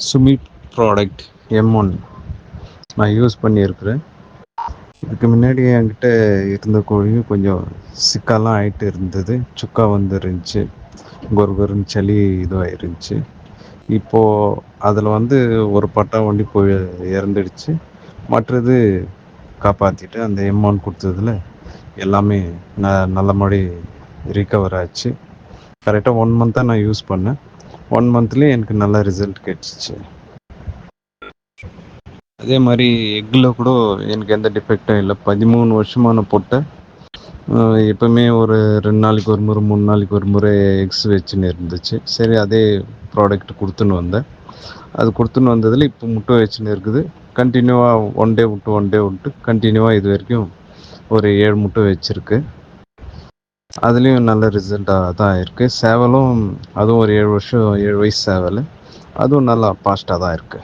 Sumit product M1 நான் use பண்ணியிருக்கிறேன். இதுக்கு முன்னாடி என்கிட்ட இருந்த கோழியும் கொஞ்சம் சிக்காலாம் ஆகிட்டு இருந்தது. சுக்கா வந்துருந்துச்சு, கொருன்னு சளி இதுவாயிருந்துச்சு. இப்போது அதில் ஒரு பட்டா வண்டி போய் இறந்துடுச்சு. மற்றது காப்பாற்றிட்டு அந்த M1 கொடுத்ததில் எல்லாமே நல்ல மாதிரி ரிகவர் ஆச்சு. கரெக்டாக 1 மந்த்தாக நான் யூஸ் பண்ணேன். 1 மந்த்லேயே எனக்கு நல்ல ரிசல்ட் கிடச்சிச்சு. அதே மாதிரி எக்கில் கூட எனக்கு எந்த டிஃபெக்டும் இல்லை. 13 வருஷமான பொட்டை எப்பவுமே ஒரு 2 நாளைக்கு ஒரு முறை 3 நாளைக்கு ஒரு முறை எக்ஸ் வச்சுன்னு இருந்துச்சு. சரி, அதே ப்ராடக்ட் கொடுத்துன்னு வந்தேன். அது கொடுத்துன்னு வந்ததில் இப்போ முட்டை வச்சுன்னு இருக்குது. கண்டினியூவாக 1 டே விட்டு கண்டினியூவாக இது வரைக்கும் ஒரு 7 முட்டை வச்சுருக்கு. அதுலேயும் நல்ல ரிசல்ட்டாக தான் இருக்குது. சேவலும் அதுவும் ஒரு 7 வயசு சேவல், அதுவும் நல்லா ஃபாஸ்ட்டாக தான் இருக்குது.